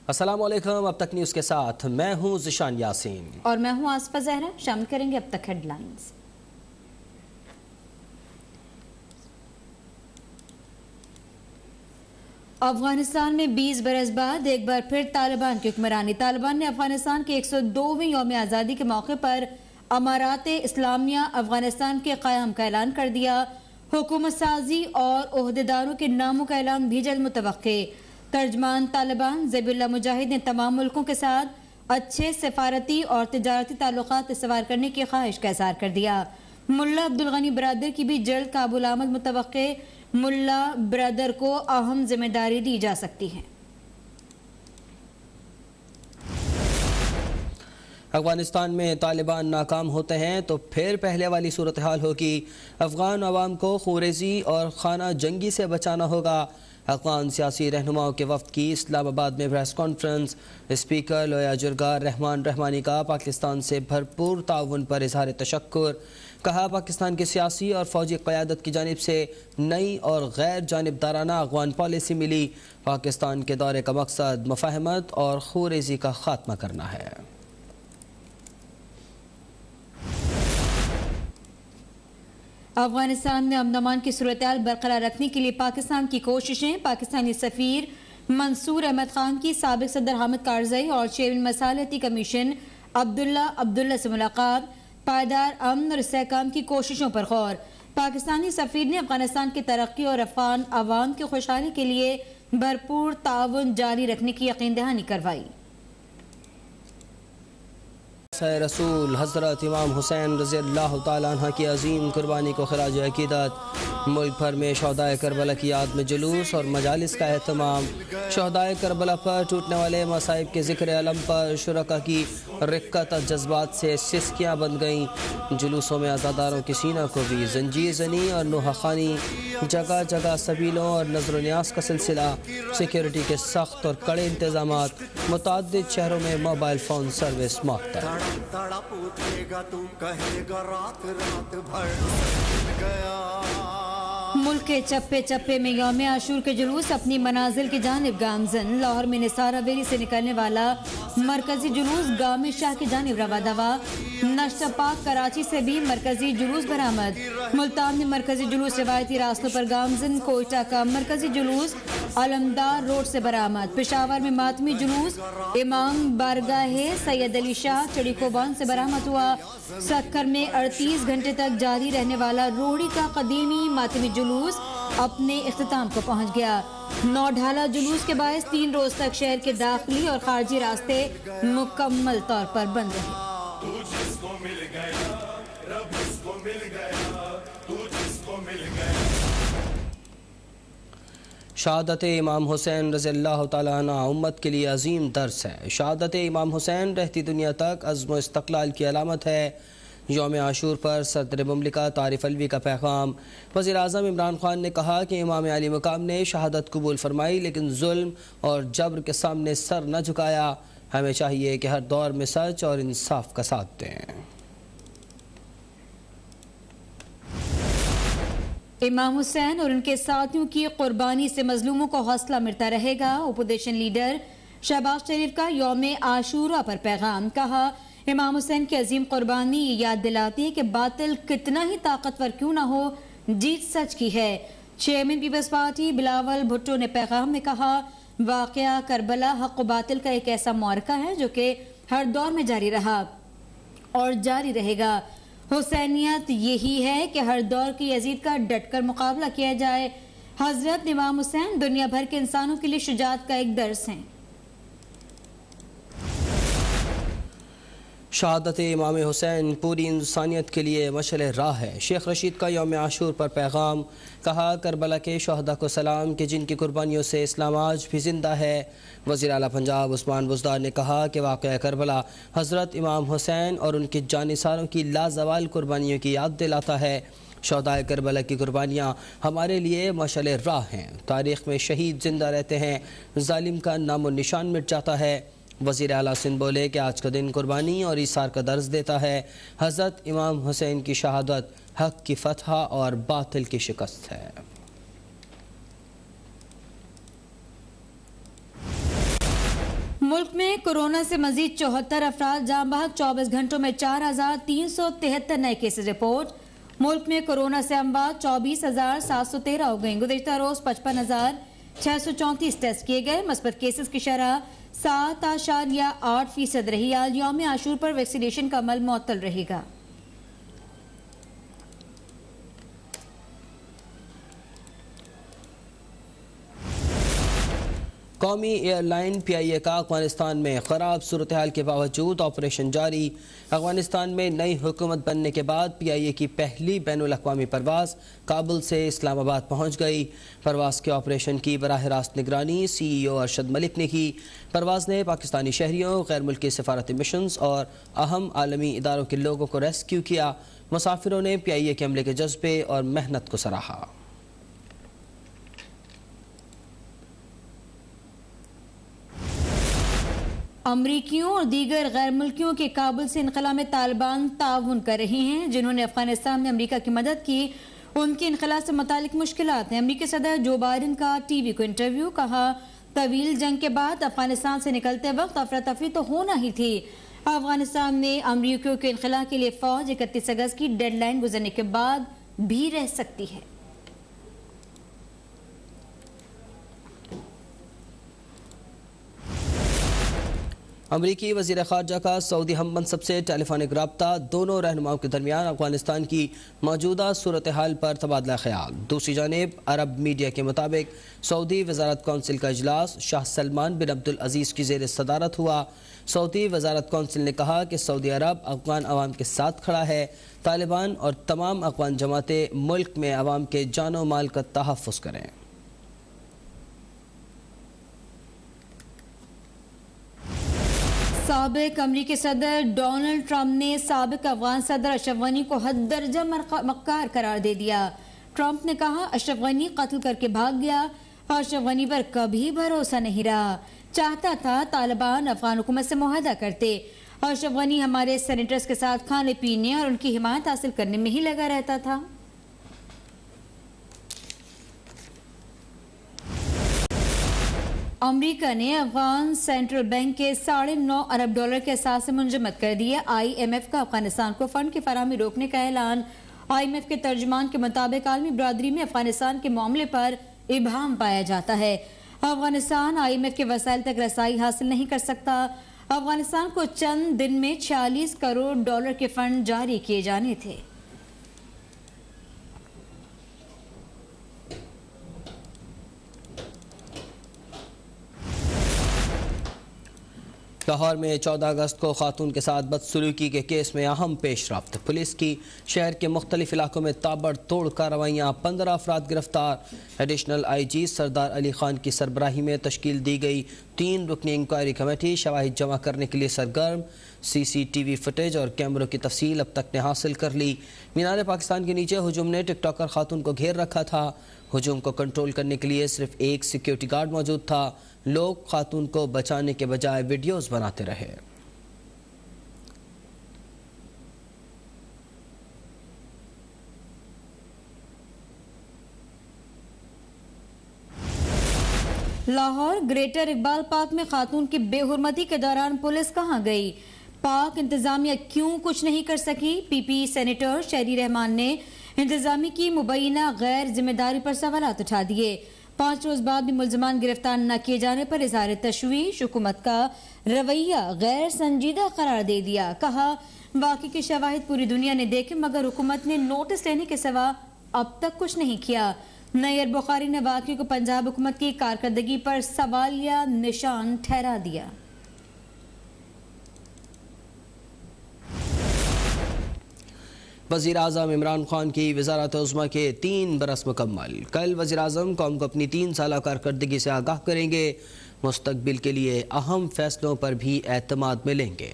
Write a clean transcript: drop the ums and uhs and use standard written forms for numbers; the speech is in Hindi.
अस्सलामुअलैकुम। अब तक न्यूज़ के साथ मैं हूं ज़िशान यासीन और मैं हूं आसफा ज़हरा। शामिल करेंगे अब तक हेडलाइंस। अफगानिस्तान में 20 बरस बाद एक बार फिर तालिबान की हुक्मरानी। तालिबान ने अफगानिस्तान के 102वीं यौम आज़ादी के मौके पर अमारात इस्लामिया अफगानिस्तान के क़याम का ऐलान कर दिया। हुकूमत साजी और ओहदेदारों के नामों का ऐलान भी जल्द मुतवक्के। तर्जमान तालिबान ज़बीहुल्लाह मुजाहिद ने तमाम मुल्कों के साथ अच्छे सफारती और तिजारती ताल्लुकात इस्तवार करने की ख्वाहिश का इज़हार कर दिया। मुल्ला अब्दुल गनी बरादर की भी जल्द काबुल आमद मुतवक्के। मुल्ला बरादर को अहम जिम्मेदारी दी जा सकती है। अफगानिस्तान में तालिबान नाकाम होते हैं तो फिर पहले वाली सूरत हाल होगी। अफगान अवाम को खुरेजी और खाना जंगी से बचाना होगा। अफगान सियासी रहनुमाओं के वफ्द की इस्लामाबाद में प्रेस कॉन्फ्रेंस। स्पीकर लोया जुर्गार रहमान रहमानी का पाकिस्तान से भरपूर ताउन पर इजहार तशक्कुर। कहा, पाकिस्तान की सियासी और फौजी क़यादत की जानिब से नई और गैर जानिबदाराना अफगान पॉलिसी मिली। पाकिस्तान के दौरे का मकसद मुफाहमत और खुरेजी का खात्मा करना है। अफगानिस्तान में अमन अमान की सूरत-ए-हाल बरकरार रखने के लिए पाकिस्तान की कोशिशें। पाकिस्तानी सफीर मंसूर अहमद खान की साबिक सदर हामिद कारज़ई और चेयरमैन मसालती कमीशन अब्दुल्ला से मुलाकात। पायदार अमन और इस्तेहकाम की कोशिशों पर गौर। पाकिस्तानी सफीर ने अफगानिस्तान की तरक्की और अफगान अवाम की खुशहाली के लिए भरपूर ताउन जारी रखने की यकीन दहानी करवाई। रसूल हज़रत इमाम हुसैन रज़ियल्लाहु तआला अन्हु की अजीम कुर्बानी को खराज अक़ीदत। मुल्क भर में शहदाए करबला की याद में जुलूस और मजालिस का एहतमाम। शहदाए करबला पर टूटने वाले मसाइब के ज़िक्र अलम पर शुरका की रिक्कत और जज्बात से सिस्कियाँ बन गईं। जुलूसों में अज़ादारों की सीना को भी जंजीर जनी और नोहा खानी। जगह जगह सबीलों और नजर न्यास का सिलसिला। सिक्योरिटी के सख्त और कड़े इंतजामात। मुतअद्दिद शहरों में मोबाइल फ़ोन सर्विस मअतल। मुल्क के चप्पे चप्पे में यौम आशूर के जुलूस अपनी मनाजिल की जानिब गामजन। लाहौर में निसार हवेली से निकलने वाला मरकजी जुलूस गाम शाह की जानिब रवा दवा। नशा पाक कराची से भी मरकजी जुलूस बरामद। मुल्तान में मरकजी जुलूस रिवायती रास्तों पर गामजन। कोयटा का मरकजी जुलूस अलमदार रोड से बरामद। पेशावर में मातमी जुलूस इमाम बारगाह सैयद अली शाह चड़ीकोबान से बरामद हुआ। सक्कर में 38 घंटे तक जारी रहने वाला रोहड़ी का कदीमी मातमी जुलूस अपने इख्तिताम को पहुंच गया। नौ ढाला जुलूस के बायस 3 रोज तक शहर के दाखिली और खारजी रास्ते मुकम्मल तौर पर बंद रहे। शहादत इमाम हुसैन रज़ियल्लाहु तआला अन्हु उम्मत के लिए अजीम दर्स है। शहादत इमाम हुसैन रहती दुनिया तक अज़्म इस्तक़लाल की अलामत है। यौम आशूर पर सदर मुमलिकत आरिफ अलवी का पैगाम। वज़ीर आज़म इमरान खान ने कहा कि इमाम अली मकाम ने शहादत कबूल फरमाई, लेकिन जुल्म और जबर के सामने सर न झुकाया। हमें चाहिए कि हर दौर में सच और इंसाफ का साथ दें। इमाम हुसैन और उनके साथियों की कुर्बानी से मजलूमों को हौसला मिलता रहेगा। अपोजिशन लीडर शहबाज शरीफ का यौम आशूरा पर पैगाम। कहा, इमाम हुसैन की अजीम कुर्बानी ये याद दिलाती है कि बातिल कितना ही ताकतवर क्यों ना हो, जीत सच की है। Chairman peoples party Bilawal Bhutto ने पैगाम में कहा, वाक़या करबला हक व बातिल का एक ऐसा मार्का है जो कि हर दौर में जारी रहा और जारी रहेगा। हुसैनियत यही है कि हर दौर की यजीद का डटकर मुकाबला किया जाए। हजरत इमाम हुसैन दुनिया भर के इंसानों के लिए शुजाअत का एक दर्स हैं। शहादत इमाम हुसैन पूरी इंसानियत के लिए मशअल राह है। शेख रशीद का यौम आशूर पर पैगाम। कहा, करबला के शहदा को सलाम कि जिनकी कुर्बानियों से इस्लाम आज भी जिंदा है। वज़ीर आला पंजाब उस्मान बुज़दार ने कहा कि वाक़या करबला हज़रत इमाम हुसैन और उनके जानिसारों की लाजवाल कुर्बानियों की याद दिलाता है। शहदाए करबला की कुर्बानियाँ हमारे लिए मशअल राह हैं। तारीख़ में शहीद जिंदा रहते हैं, जालिम का नामो निशान मिट जाता है। वज़ीर आला सिंध बोले कि आज का दिन कुर्बानी और ईसार का दर्ज देता है। हज़रत इमाम हुसैन की शहादत हक़ की फतह और बातिल की शिकस्त है। मुल्क में कोरोना से मजीद 74 अफराद जाँ बहक, 24 घंटों में 4,373 नए केसेज रिपोर्ट। मुल्क में कोरोना से अमवात 24,713 हो गई। गुज़िश्ता रोज 55,634 टेस्ट किए गए। मस्बत केसेस की शरह 7.8% रही। आज यौम आशूर पर वैक्सीनेशन का अमल मुअत्तल रहेगा। कौमी एयरलाइन PIA का अफगानिस्तान में ख़राब सूरत हाल के बावजूद ऑपरेशन जारी। अफगानिस्तान में नई हुकूमत बनने के बाद PIA की पहली बैनुल अक़वामी परवाज़ काबुल से इस्लामाबाद पहुँच गई। परवाज़ के ऑपरेशन की बराह रास्त निगरानी CEO अरशद मलिक ने की। परवाज़ ने पाकिस्तानी शहरियों, गैर मुल्की सफारती मिशंस और अहम आलमी इदारों के लोगों को रेस्क्यू किया। मुसाफिरों ने PIA के अमले के जज्बे और मेहनत को सराहा। अमरीकियों और दीगर गैर मुल्कियों के काबुल से इनखला में तालिबान ताउन कर रहे हैं। जिन्होंने अफगानिस्तान में अमरीका की मदद की, उनके इनखला से मुतालिक मुश्किलात हैं। अमरीकी सदर जो बाइडन का TV को इंटरव्यू। कहा, तवील जंग के बाद अफगानिस्तान से निकलते वक्त अफरा तफरी तो होना ही थी। अफगानिस्तान में अमरीकियों के इनखला के लिए फौज 31 अगस्त की डेडलाइन गुजरने के बाद भी रह सकती है। अमरीकी वज़ीर ख़ारजा का सऊदी हम मनसब से टेलीफोनिक रब्ता। दोनों रहनुमाओं के दरमियान अफगानिस्तान की मौजूदा सूरत हाल पर तबादला ख्याल। दूसरी जानिब अरब मीडिया के मुताबिक सऊदी वजारत कौंसिल का इजलास शाह सलमान बिन अब्दुल अजीज़ की ज़ेर सदारत हुआ। सऊदी वजारत कौंसिल ने कहा कि सऊदी अरब अफगान अवाम के साथ खड़ा है। तालिबान और तमाम अफगान जमातें मुल्क में अवाम के जानो माल का तहफ़्फ़ुज़ करें। साबिक अमरीकी सदर डोनाल्ड ट्रंप ने साबिक अफगान सदर अशरफ गनी को हद दर्जा मक्कार करार दे दिया। ट्रंप ने कहा, अशरफ गनी कत्ल करके भाग गया। अशरफ गनी पर कभी भरोसा नहीं रहा। चाहता था तालिबान अफगान हुकूमत से मुआहदा करते। अशरफ गनी हमारे सेनेटर्स के साथ खाने पीने और उनकी हिमायत हासिल करने में ही लगा रहता था। अमेरिका ने अफगान सेंट्रल बैंक के $9.5 अरब के असास से मुंजमद कर दिया। IMF का अफगानिस्तान को फंड की फराहमी रोकने का ऐलान। IMF के तर्जुमान के मुताबिक आलमी बरादरी में अफगानिस्तान के मामले पर इबाहम पाया जाता है। अफगानिस्तान IMF के वसाइल तक रसाई हासिल नहीं कर सकता। अफगानिस्तान को चंद दिन में $46 करोड़ के फंड जारी किए जाने थे। लाहौर में 14 अगस्त को खातून के साथ बदसलूकी के केस में अहम पेशरफ्त। पुलिस की शहर के मुख्तलिफ इलाकों में ताबड़तोड़ कार्रवाइयाँ, 15 अफराद गिरफ्तार। एडिशनल IG सरदार अली खान की सरबराही में तश्कील दी गई 3 रुकनी इंक्वायरी कमेटी शवाहिद जमा करने के लिए सरगर्म। CCTV फुटेज और कैमरों की तफसील अब तक ने हासिल कर ली। मीनार पाकिस्तान के नीचे हुजूम ने टिकटॉकर खातून को घेर रखा था। हुजूम को कंट्रोल करने के लिए सिर्फ एक सिक्योरिटी गार्ड मौजूद था। लोग खातून को बचाने के बजाय वीडियोस बनाते रहे। लाहौर ग्रेटर इकबाल पार्क में खातून की बेहुरमती के दौरान पुलिस कहां गई? पाक इंतजामिया क्यों कुछ नहीं कर सकी? PP सेनेटर शहरी रहमान ने इंतजामी की मुबैना गैर जिम्मेदारी पर सवालात उठा दिए। 5 रोज बाद भी मुल्जमान गिरफ्तार न किए जाने पर इजहार तशवीश। हुकूमत का रवैया गैर संजीदा करार दे दिया। कहा, वाकई के शवाहिद पूरी दुनिया ने देखे मगर हुकूमत ने नोटिस लेने के सिवा अब तक कुछ नहीं किया। नैयर बुखारी ने वाकई को पंजाब हुकूमत की कारकर्दगी पर सवालिया निशान ठहरा दिया। वज़ीर आज़म इमरान खान की वज़ारत उज़्मा के 3 बरस मुकम्मल। कल वज़ीर आज़म कौम को अपनी 3 साला कारकर्दगी से आगाह करेंगे। मुस्तकबिल के लिए अहम फैसलों पर भी एतमाद मिलेंगे।